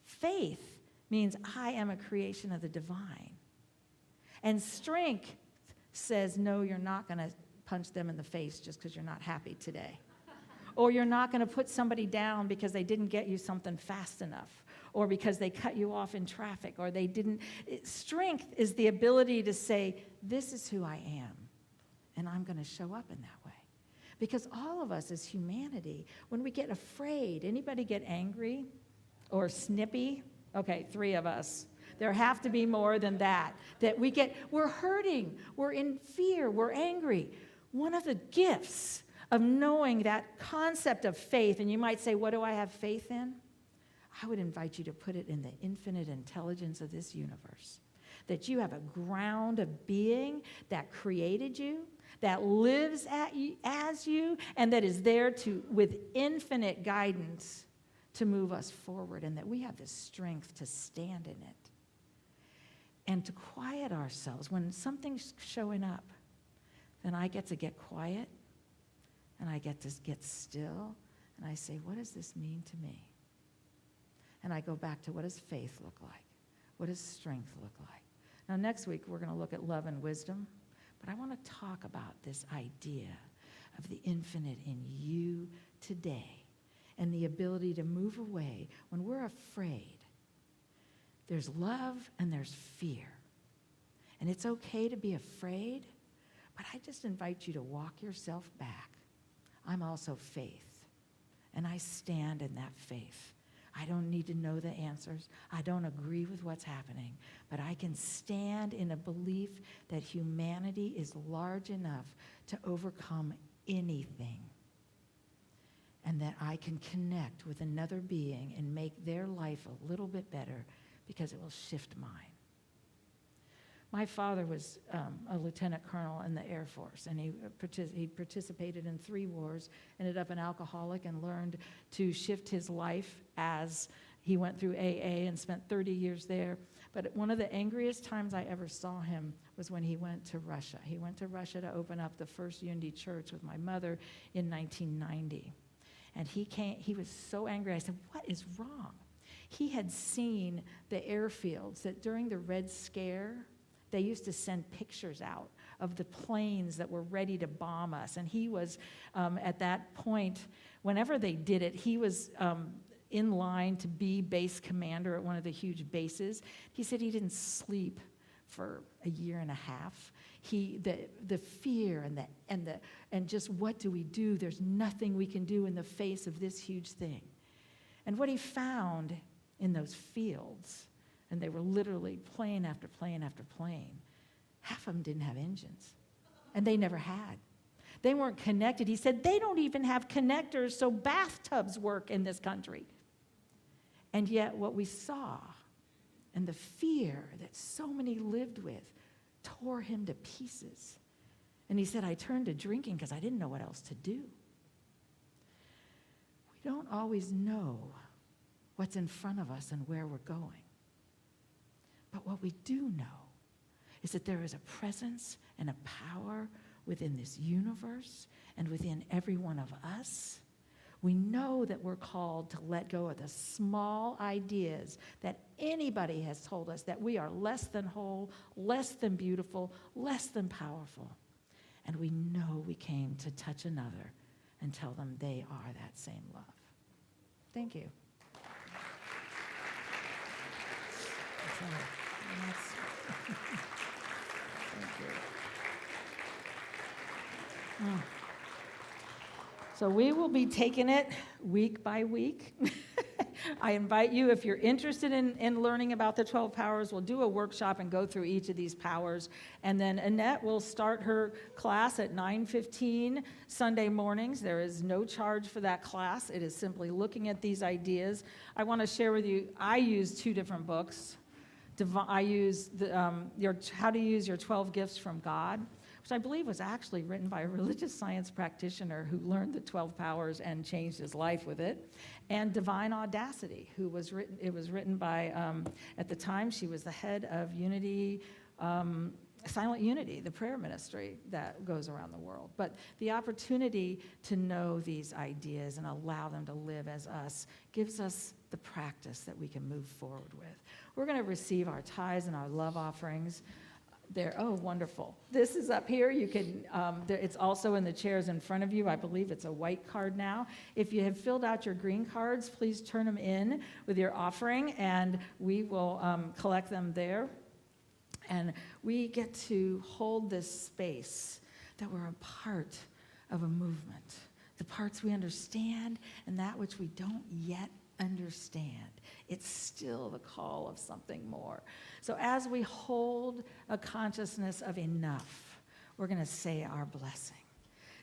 faith means I am a creation of the divine. And strength says, no, you're not going to punch them in the face just because you're not happy today. Or you're not going to put somebody down because they didn't get you something fast enough, or because they cut you off in traffic, or they didn't. Strength is the ability to say, this is who I am, and I'm going to show up in that way. Because all of us as humanity, when we get afraid, anybody get angry or snippy? Okay, 3 of us. There have to be more than that. We're hurting, we're in fear, we're angry. One of the gifts of knowing that concept of faith, and you might say, what do I have faith in? I would invite you to put it in the infinite intelligence of this universe. That you have a ground of being that created you, that lives as you, and that is there with infinite guidance to move us forward, and that we have the strength to stand in it. And to quiet ourselves. When something's showing up, then I get to get quiet, and I get to get still, and I say, what does this mean to me? And I go back to, what does faith look like? What does strength look like? Now, next week, we're going to look at love and wisdom, but I want to talk about this idea of the infinite in you today and the ability to move away when we're afraid. There's love and there's fear. And it's okay to be afraid, but I just invite you to walk yourself back. I'm also faith, and I stand in that faith. I don't need to know the answers. I don't agree with what's happening, but I can stand in a belief that humanity is large enough to overcome anything, and that I can connect with another being and make their life a little bit better because it will shift mine. My father was a lieutenant colonel in the Air Force, and he participated in 3 wars, ended up an alcoholic, and learned to shift his life as he went through AA and spent 30 years there. But one of the angriest times I ever saw him was when he went to Russia. He went to Russia to open up the First Unity Church with my mother in 1990. And he was so angry. I said, what is wrong? He had seen the airfields that during the Red Scare, they used to send pictures out of the planes that were ready to bomb us. And he was, at that point, whenever they did it, he was in line to be base commander at one of the huge bases. He said he didn't sleep for a year and a half. The fear and just what do we do? There's nothing we can do in the face of this huge thing. And what he found in those fields, and they were literally plane after plane after plane, half of them didn't have engines, and they never had. They weren't connected. He said, they don't even have connectors so bathtubs work in this country. And yet what we saw and the fear that so many lived with tore him to pieces. And he said, I turned to drinking because I didn't know what else to do. We don't always know what's in front of us and where we're going. But what we do know is that there is a presence and a power within this universe and within every one of us. We know that we're called to let go of the small ideas that anybody has told us that we are less than whole, less than beautiful, less than powerful. And we know we came to touch another and tell them they are that same love. Thank you. So we will be taking it week by week. I invite you, if you're interested in learning about the 12 powers, we'll do a workshop and go through each of these powers. And then Annette will start her class at 9:15 Sunday mornings. There is no charge for that class. It is simply looking at these ideas. I want to share with you, I use 2 different books. I use How to Use Your 12 Gifts from God, which I believe was actually written by a religious science practitioner who learned the 12 powers and changed his life with it, and Divine Audacity, it was written by, at the time, she was the head of Unity, Silent Unity, the prayer ministry that goes around the world. But the opportunity to know these ideas and allow them to live as us gives us the practice that we can move forward with. We're going to receive our tithes and our love offerings. There, oh, wonderful. This is up here. You can, it's also in the chairs in front of you. I believe it's a white card now. If you have filled out your green cards, please turn them in with your offering, and we will collect them there. And we get to hold this space that we're a part of a movement. The parts we understand and that which we don't yet understand. It's still the call of something more. So as we hold a consciousness of enough, we're going to say our blessing.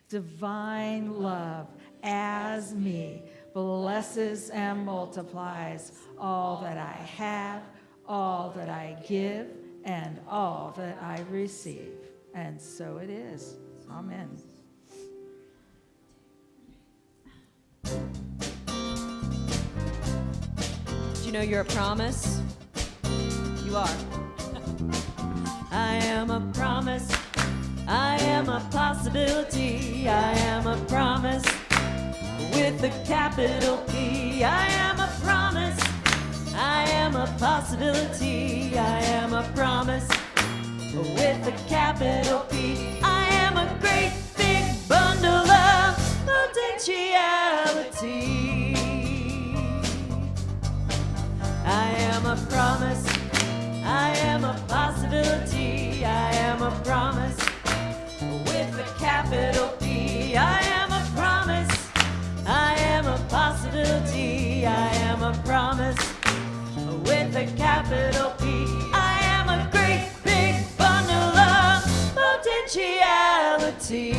Divine love as me blesses and multiplies all that I have, all that I give, and all that I receive. And so it is. Amen. Did you know you're a promise? You are. I am a promise. I am a possibility. I am a promise with a capital P. I am a promise. I am a possibility. I am a promise with a capital P. I am a great big bundle of potentiality. I am a promise. I am a possibility. I am a promise with a capital P. I am a promise. I am a possibility. I am a promise with a capital P. I am a great big bundle of potentiality.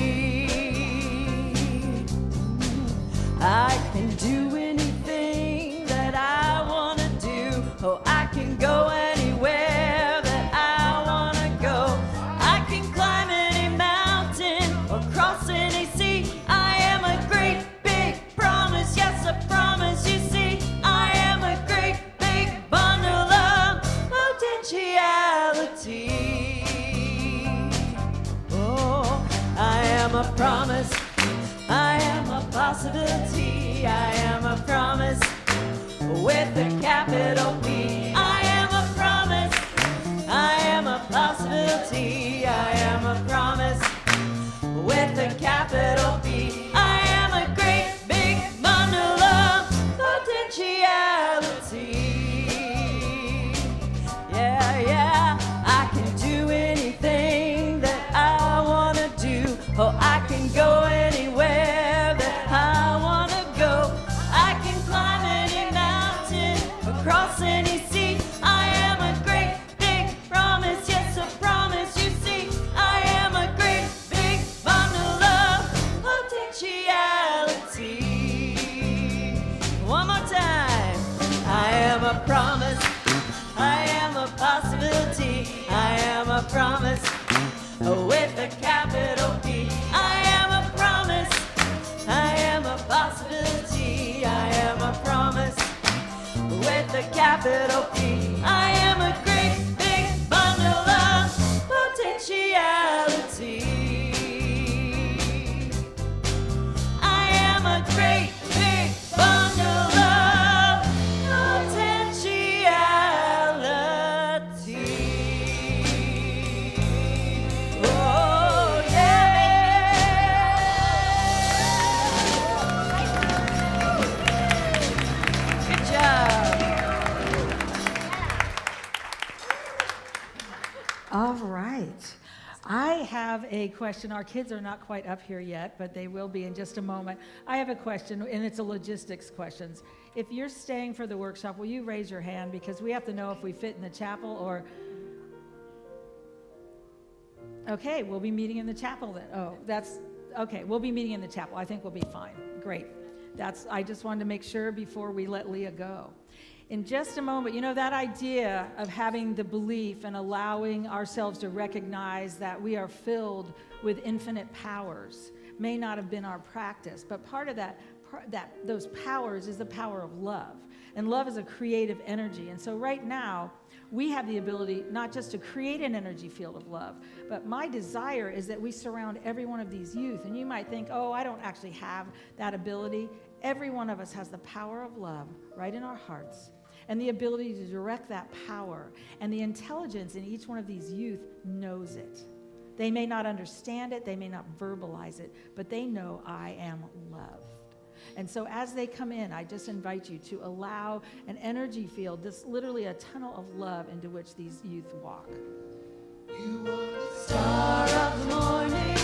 I can do anything that I want to do. Oh, I can go anywhere that I want to go. I can climb any mountain or cross any sea. I am a great big promise, yes, a promise, you see. I am a great big bundle of potentiality. Oh, I am a promise. I am a possibility. I am a promise with a capital P. I am a promise. I am a possibility. I am a promise with a capital P. I am a great big bundle of potentiality. Yeah, yeah. I can do anything that I want to do. Oh, I can go anywhere that I want to go. I can climb any mountain or cross any sea. I am a great big promise, yes, a promise, you see. I am a great big bundle of potentiality. One more time. I am a promise. I am a possibility. I am a promise with a capital P. I am a promise. I am a possibility. I am a promise with a capital P. I am a great big bundle of potentiality. I am a great big bundle of potentiality. Oh, yeah. Good job. All right. I have a question. Our kids are not quite up here yet, but they will be in just a moment. I have a question, and it's a logistics question. If you're staying for the workshop, will you raise your hand? Because we have to know if we fit in the chapel or... Okay, we'll be meeting in the chapel then. Oh, that's... Okay, we'll be meeting in the chapel. I think we'll be fine. Great. I just wanted to make sure before we let Leah go. In just a moment, you know, that idea of having the belief and allowing ourselves to recognize that we are filled with infinite powers may not have been our practice, but part of those powers is the power of love. And love is a creative energy. And so right now, we have the ability not just to create an energy field of love, but my desire is that we surround every one of these youth. And you might think, oh, I don't actually have that ability. Every one of us has the power of love right in our hearts, and the ability to direct that power. And the intelligence in each one of these youth knows it. They may not understand it, they may not verbalize it, but they know I am loved. And so as they come in, I just invite you to allow an energy field, this literally a tunnel of love into which these youth walk. You are the star of the morning.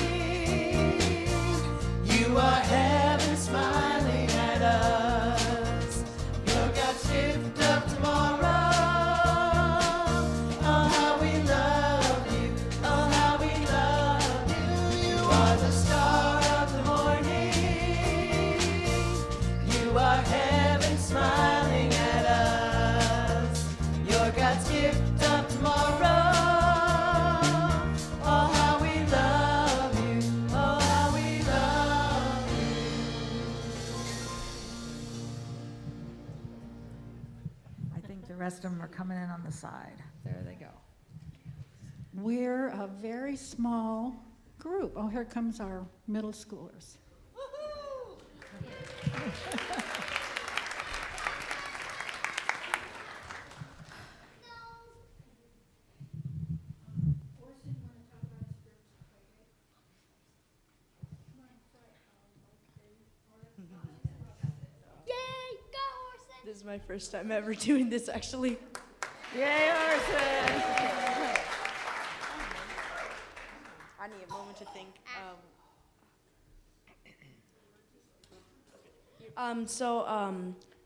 rest of them are coming in on the side. There they go. We're a very small group. Oh, here comes our middle schoolers. This is my first time ever doing this, actually. Yay, Orson! I need a moment to think.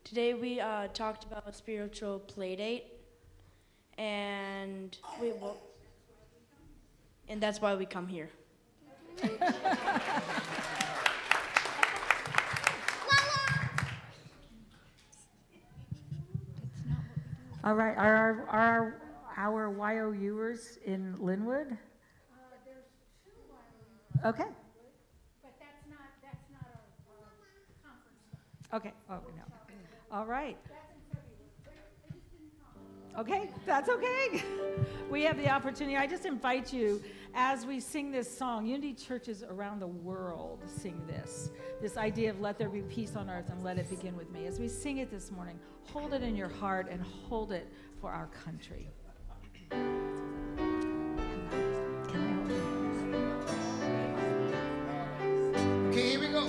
Today we talked about a spiritual play date, and and that's why we come here. All right, are our YOUers in Linwood? There's 2 Okay, but that's not our conference. okay, oh, no. All right. Okay, that's okay. We have the opportunity. I just invite you, as we sing this song, Unity churches around the world sing this idea of let there be peace on earth and let it begin with me. As we sing it this morning, hold it in your heart and hold it for our country. Can I hold it? Okay, here we go.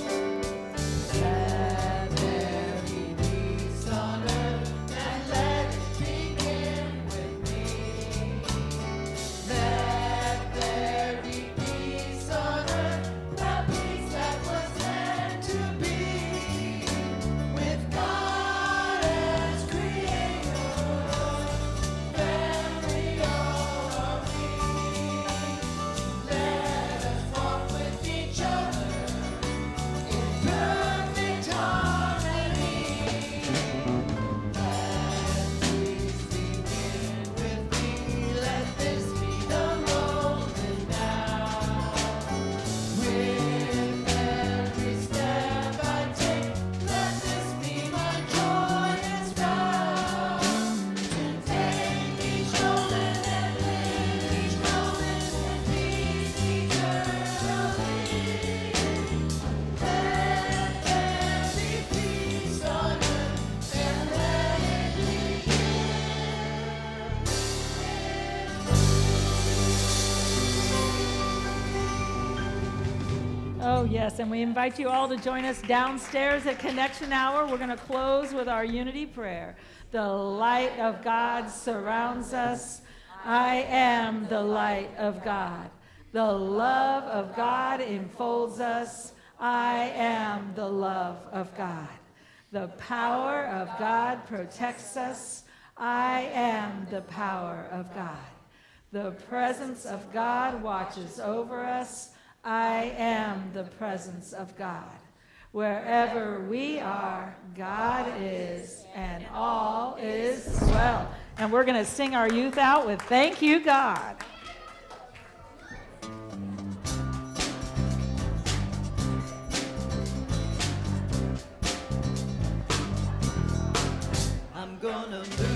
Oh, yes, and we invite you all to join us downstairs at Connection Hour. We're going to close with our unity prayer. The light of God surrounds us. I am the light of God. The love of God enfolds us. I am the love of God. The power of God protects us. I am the power of God. The presence of God watches over us. I am the presence of God. Wherever we are, God is, and all is well. And we're going to sing our youth out with Thank You, God. I'm gonna move.